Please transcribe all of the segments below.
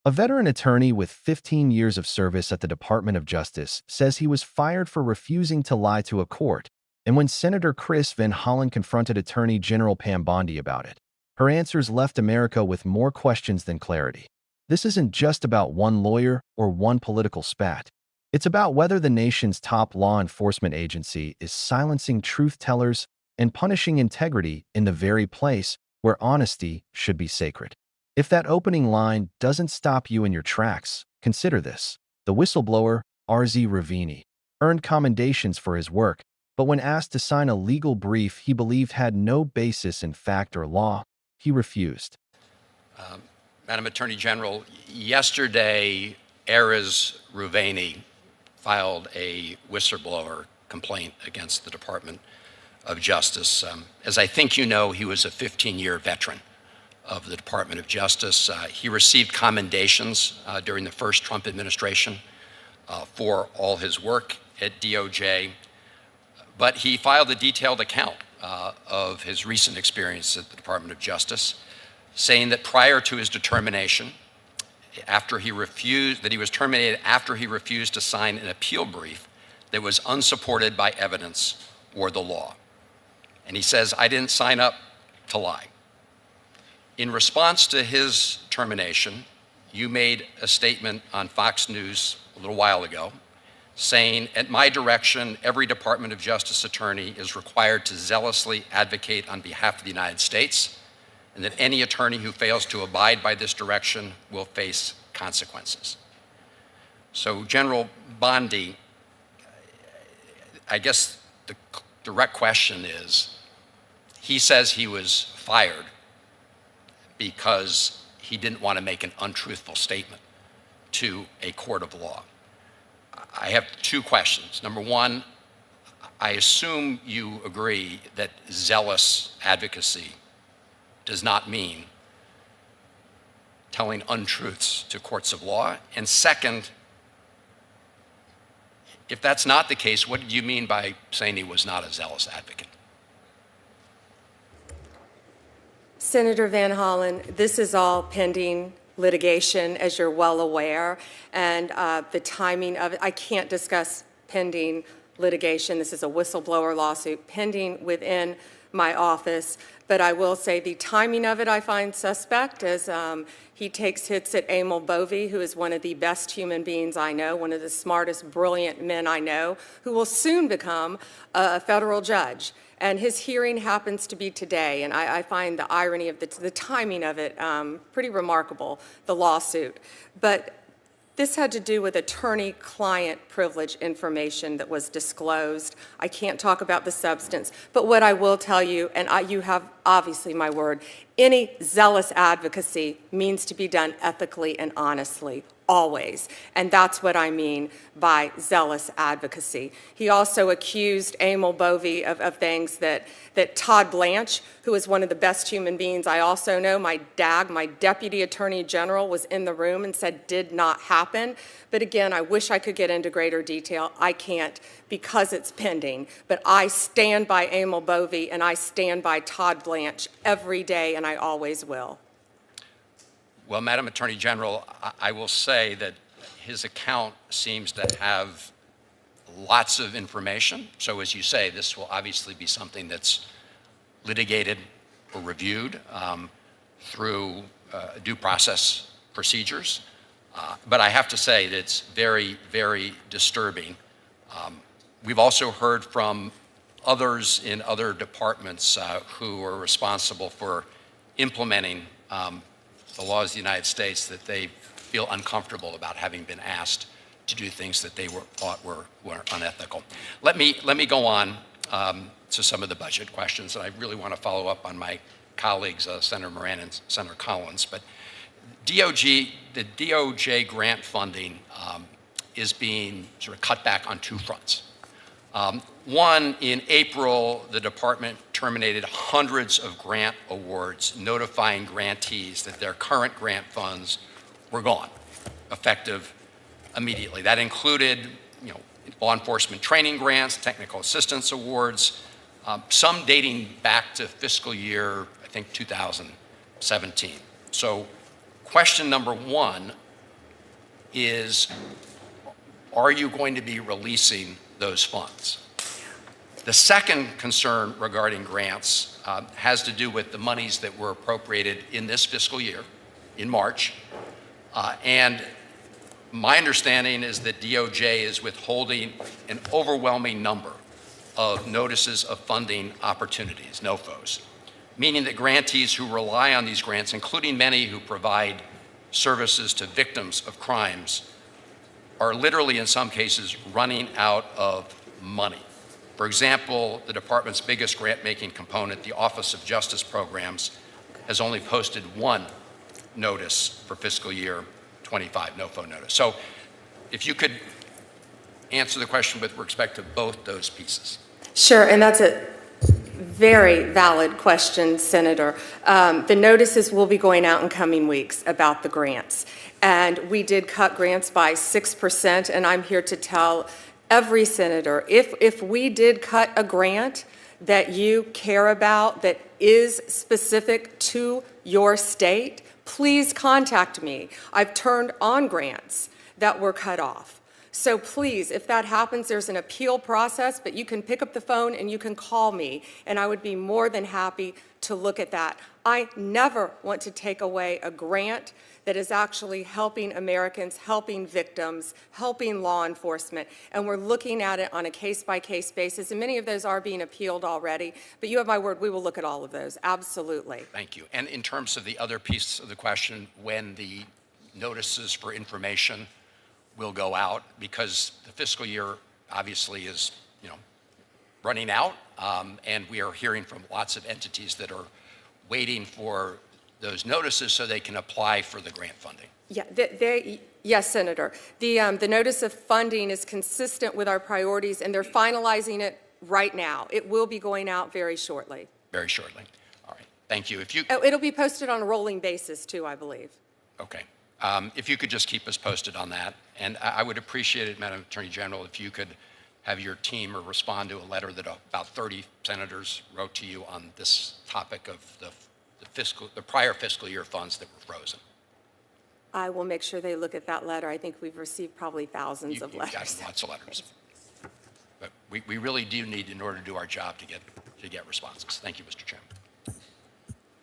A veteran attorney with 15 years of service at the Department of Justice says he was fired for refusing to lie to a court, and when Senator Chris Van Hollen confronted Attorney General Pam Bondi about it, her answers left America with more questions than clarity. This isn't just about one lawyer or one political spat. It's about whether the nation's top law enforcement agency is silencing truth-tellers and punishing integrity in the very place where honesty should be sacred. If that opening line doesn't stop you in your tracks, consider this. The whistleblower, R.Z. Ravini, earned commendations for his work, but when asked to sign a legal brief he believed had no basis in fact or law, he refused. Madam Attorney General, yesterday, Erez Ravini filed a whistleblower complaint against the Department of Justice. As I think you know, he was a 15-year veteran of the Department of Justice. He received commendations during the first Trump administration for all his work at DOJ, but he filed a detailed account of his recent experience at the Department of Justice, saying that prior to his determination, that he was terminated after he refused to sign an appeal brief that was unsupported by evidence or the law. And he says, "I didn't sign up to lie." In response to his termination, you made a statement on Fox News a little while ago saying, "At my direction, every Department of Justice attorney is required to zealously advocate on behalf of the United States, and that any attorney who fails to abide by this direction will face consequences." So, General Bondi, I guess the direct question is, he says he was fired because he didn't want to make an untruthful statement to a court of law. I have two questions. Number one, I assume you agree that zealous advocacy does not mean telling untruths to courts of law. And second, if that's not the case, what did you mean by saying he was not a zealous advocate? Senator Van Hollen, this is all pending litigation, as you're well aware, and the timing of it, I can't discuss pending litigation. This is a whistleblower lawsuit pending within my office, but I will say the timing of it I find suspect, as he takes hits at Pam Bondi, who is one of the best human beings I know, one of the smartest, brilliant men I know, who will soon become a federal judge. And his hearing happens to be today, and I find the irony of the timing of it pretty remarkable, the lawsuit. But this had to do with attorney-client privilege information that was disclosed. I can't talk about the substance, but what I will tell you, and you have obviously my word, any zealous advocacy means to be done ethically and honestly, always. And that's what I mean by zealous advocacy. He also accused Pam Bondi of things that Todd Blanche, who is one of the best human beings I also know, my deputy attorney general, was in the room and said did not happen. But again, I wish I could get into greater detail. I can't because it's pending. But I stand by Pam Bondi and I stand by Todd Blanche every day, and I always will. Well, Madam Attorney General, I will say that his account seems to have lots of information. So as you say, this will obviously be something that's litigated or reviewed through due process procedures. But I have to say that it's very, very disturbing. We've also heard from others in other departments who are responsible for implementing the laws of the United States that they feel uncomfortable about having been asked to do things that they thought were unethical. Let me go on to some of the budget questions, and I really want to follow up on my colleagues, Senator Moran and Senator Collins. But the DOJ grant funding is being sort of cut back on two fronts. One, in April, the department terminated hundreds of grant awards, notifying grantees that their current grant funds were gone, effective immediately. That included, law enforcement training grants, technical assistance awards, some dating back to fiscal year, I think, 2017. So, question number one: is, are you going to be releasing those funds? The second concern regarding grants has to do with the monies that were appropriated in this fiscal year, in March. And my understanding is that DOJ is withholding an overwhelming number of notices of funding opportunities, NOFOs, meaning that grantees who rely on these grants, including many who provide services to victims of crimes, are literally, in some cases, running out of money. For example, the department's biggest grant-making component, the Office of Justice Programs, has only posted one notice for fiscal year 25, NOFO notice. So if you could answer the question with respect to both those pieces. Sure, and that's a very valid question, Senator. The notices will be going out in coming weeks about the grants. And we did cut grants by 6%, and I'm here to tell every senator, if we did cut a grant that you care about that is specific to your state, please contact me. I've turned on grants that were cut off. So please, if that happens, there's an appeal process, but you can pick up the phone and you can call me, and I would be more than happy to look at that. I never want to take away a grant that is actually helping Americans, helping victims, helping law enforcement, and we're looking at it on a case-by-case basis, and many of those are being appealed already, but you have my word, we will look at all of those, absolutely. Thank you. And in terms of the other piece of the question, when the notices for information will go out, because the fiscal year obviously is, running out, and we are hearing from lots of entities that are waiting for those notices so they can apply for the grant funding. Yeah, yes, Senator. The notice of funding is consistent with our priorities, and they're finalizing it right now. It will be going out very shortly. Very shortly. All right. Thank you. It'll be posted on a rolling basis, too, I believe. Okay. If you could just keep us posted on that. And I would appreciate it, Madam Attorney General, if you could have your team or respond to a letter that about 30 senators wrote to you on this topic of the prior fiscal year funds that were frozen. I will make sure they look at that letter. I think we've received probably thousands of letters. You've gotten lots of letters. But we really do need, in order to do our job, to get responses. Thank you, Mr.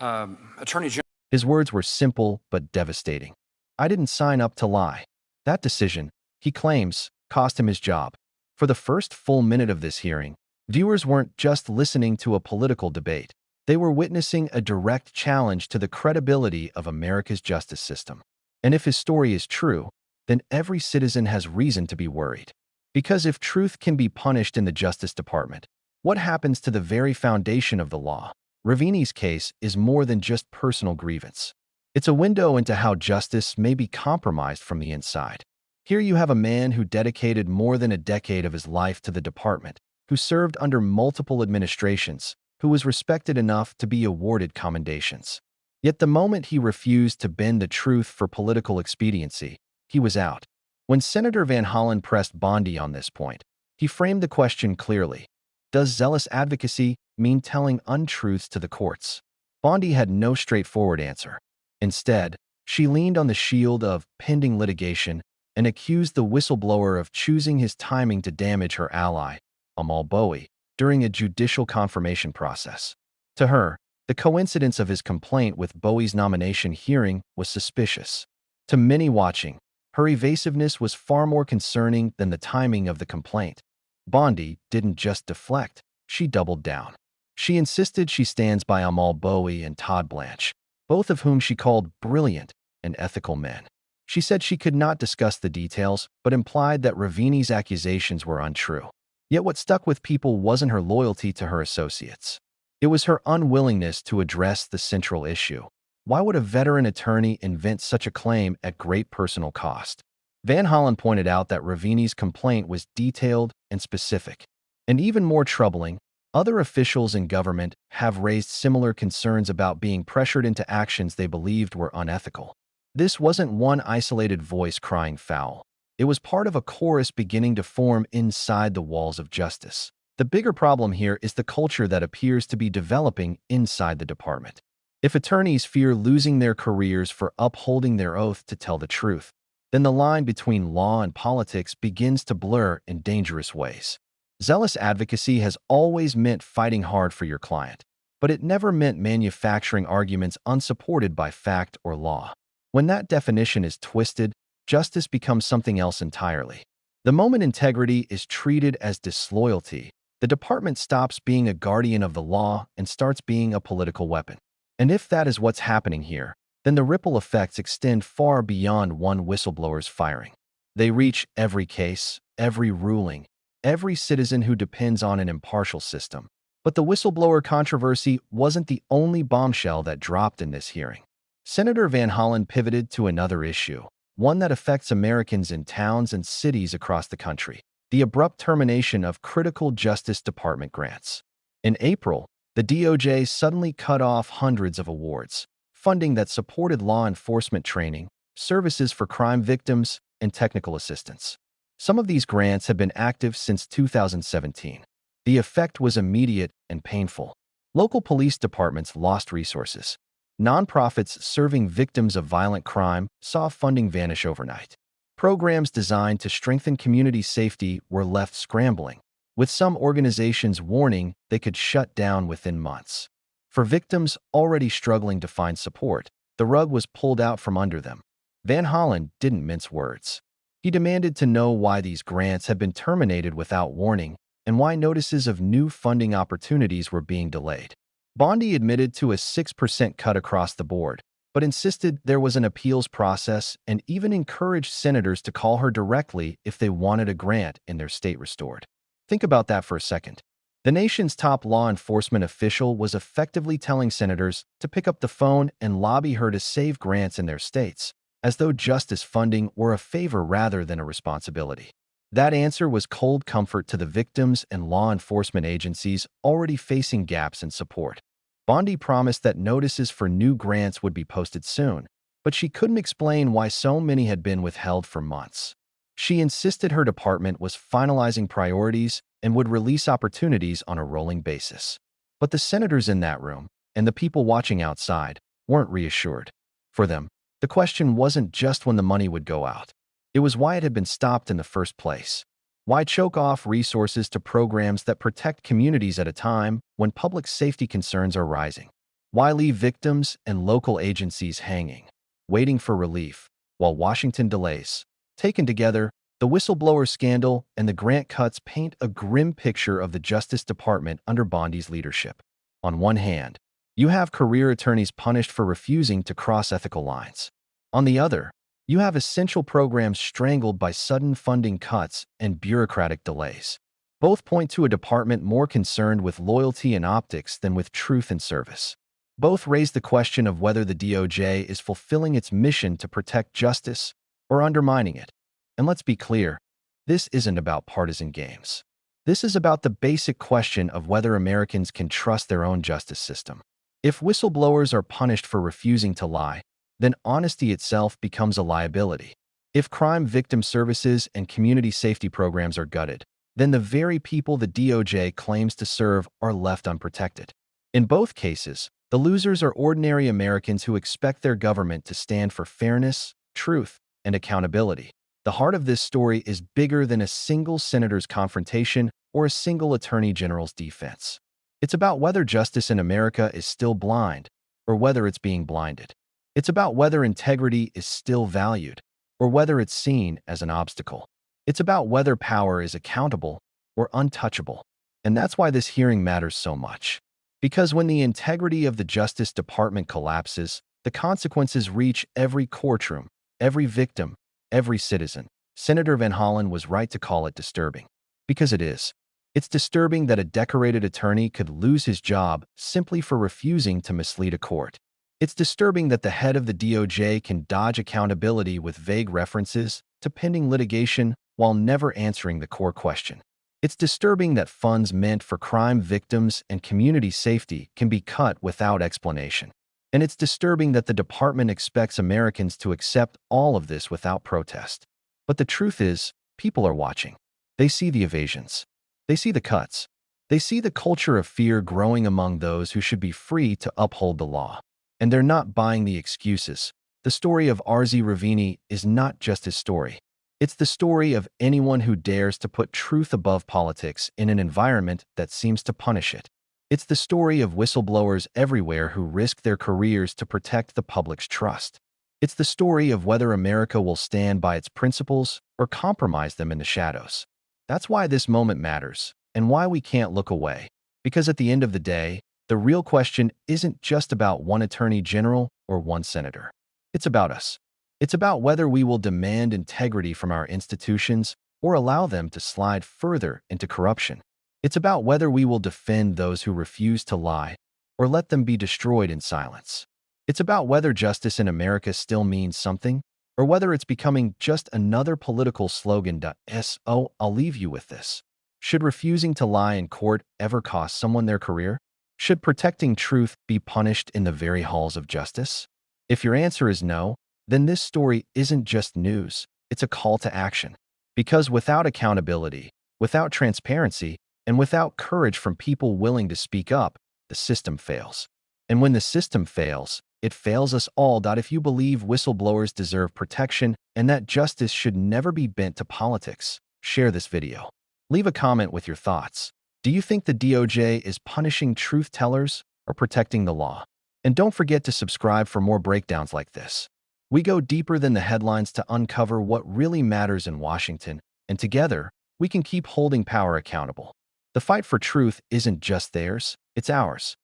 Chairman. Attorney General. His words were simple but devastating. I didn't sign up to lie. That decision, he claims, cost him his job. For the first full minute of this hearing, viewers weren't just listening to a political debate. They were witnessing a direct challenge to the credibility of America's justice system. And if his story is true, then every citizen has reason to be worried. Because if truth can be punished in the Justice Department, what happens to the very foundation of the law? Ravini's case is more than just personal grievance. It's a window into how justice may be compromised from the inside. Here you have a man who dedicated more than a decade of his life to the department, who served under multiple administrations, who was respected enough to be awarded commendations. Yet the moment he refused to bend the truth for political expediency, he was out. When Senator Van Hollen pressed Bondi on this point, he framed the question clearly. Does zealous advocacy mean telling untruths to the courts? Bondi had no straightforward answer. Instead, she leaned on the shield of pending litigation and accused the whistleblower of choosing his timing to damage her ally, Amal Bowie, during a judicial confirmation process. To her, the coincidence of his complaint with Bowie's nomination hearing was suspicious. To many watching, her evasiveness was far more concerning than the timing of the complaint. Bondi didn't just deflect, she doubled down. She insisted she stands by Amal Bowie and Todd Blanche, both of whom she called brilliant and ethical men. She said she could not discuss the details, but implied that Ravini's accusations were untrue. Yet what stuck with people wasn't her loyalty to her associates. It was her unwillingness to address the central issue. Why would a veteran attorney invent such a claim at great personal cost? Van Hollen pointed out that Ravini's complaint was detailed and specific. And even more troubling, other officials in government have raised similar concerns about being pressured into actions they believed were unethical. This wasn't one isolated voice crying foul. It was part of a chorus beginning to form inside the walls of justice. The bigger problem here is the culture that appears to be developing inside the department. If attorneys fear losing their careers for upholding their oath to tell the truth, then the line between law and politics begins to blur in dangerous ways. Zealous advocacy has always meant fighting hard for your client, but it never meant manufacturing arguments unsupported by fact or law. When that definition is twisted, justice becomes something else entirely. The moment integrity is treated as disloyalty, the department stops being a guardian of the law and starts being a political weapon. And if that is what's happening here, then the ripple effects extend far beyond one whistleblower's firing. They reach every case, every ruling, every citizen who depends on an impartial system. But the whistleblower controversy wasn't the only bombshell that dropped in this hearing. Senator Van Hollen pivoted to another issue, one that affects Americans in towns and cities across the country: the abrupt termination of critical Justice Department grants. In April, the DOJ suddenly cut off hundreds of awards, funding that supported law enforcement training, services for crime victims, and technical assistance. Some of these grants had been active since 2017. The effect was immediate and painful. Local police departments lost resources. Nonprofits serving victims of violent crime saw funding vanish overnight. Programs designed to strengthen community safety were left scrambling, with some organizations warning they could shut down within months. For victims already struggling to find support, the rug was pulled out from under them. Van Hollen didn't mince words. He demanded to know why these grants had been terminated without warning and why notices of new funding opportunities were being delayed. Bondi admitted to a 6% cut across the board, but insisted there was an appeals process and even encouraged senators to call her directly if they wanted a grant in their state restored. Think about that for a second. The nation's top law enforcement official was effectively telling senators to pick up the phone and lobby her to save grants in their states, as though justice funding were a favor rather than a responsibility. That answer was cold comfort to the victims and law enforcement agencies already facing gaps in support. Bondi promised that notices for new grants would be posted soon, but she couldn't explain why so many had been withheld for months. She insisted her department was finalizing priorities and would release opportunities on a rolling basis. But the senators in that room, and the people watching outside, weren't reassured. For them, the question wasn't just when the money would go out. It was why it had been stopped in the first place. Why choke off resources to programs that protect communities at a time when public safety concerns are rising? Why leave victims and local agencies hanging, waiting for relief, while Washington delays? Taken together, the whistleblower scandal and the grant cuts paint a grim picture of the Justice Department under Bondi's leadership. On one hand, you have career attorneys punished for refusing to cross ethical lines. On the other, you have essential programs strangled by sudden funding cuts and bureaucratic delays. Both point to a department more concerned with loyalty and optics than with truth and service. Both raise the question of whether the DOJ is fulfilling its mission to protect justice or undermining it. And let's be clear, this isn't about partisan games. This is about the basic question of whether Americans can trust their own justice system. If whistleblowers are punished for refusing to lie, then honesty itself becomes a liability. If crime victim services and community safety programs are gutted, then the very people the DOJ claims to serve are left unprotected. In both cases, the losers are ordinary Americans who expect their government to stand for fairness, truth, and accountability. The heart of this story is bigger than a single senator's confrontation or a single attorney general's defense. It's about whether justice in America is still blind or whether it's being blinded. It's about whether integrity is still valued or whether it's seen as an obstacle. It's about whether power is accountable or untouchable. And that's why this hearing matters so much. Because when the integrity of the Justice Department collapses, the consequences reach every courtroom, every victim, every citizen. Senator Van Hollen was right to call it disturbing. Because it is. It's disturbing that a decorated attorney could lose his job simply for refusing to mislead a court. It's disturbing that the head of the DOJ can dodge accountability with vague references to pending litigation while never answering the core question. It's disturbing that funds meant for crime victims and community safety can be cut without explanation. And it's disturbing that the department expects Americans to accept all of this without protest. But the truth is, people are watching. They see the evasions. They see the cuts. They see the culture of fear growing among those who should be free to uphold the law. And they're not buying the excuses. The story of RZ Ravini is not just his story. It's the story of anyone who dares to put truth above politics in an environment that seems to punish it. It's the story of whistleblowers everywhere who risk their careers to protect the public's trust. It's the story of whether America will stand by its principles or compromise them in the shadows. That's why this moment matters, and why we can't look away. Because at the end of the day, the real question isn't just about one attorney general or one senator. It's about us. It's about whether we will demand integrity from our institutions or allow them to slide further into corruption. It's about whether we will defend those who refuse to lie or let them be destroyed in silence. It's about whether justice in America still means something or whether it's becoming just another political slogan. So I'll leave you with this. Should refusing to lie in court ever cost someone their career? Should protecting truth be punished in the very halls of justice? If your answer is no, then this story isn't just news, it's a call to action. Because without accountability, without transparency, and without courage from people willing to speak up, the system fails. And when the system fails, it fails us all. If you believe whistleblowers deserve protection and that justice should never be bent to politics, share this video. Leave a comment with your thoughts. Do you think the DOJ is punishing truth tellers or protecting the law? And don't forget to subscribe for more breakdowns like this. We go deeper than the headlines to uncover what really matters in Washington, and together, we can keep holding power accountable. The fight for truth isn't just theirs, it's ours.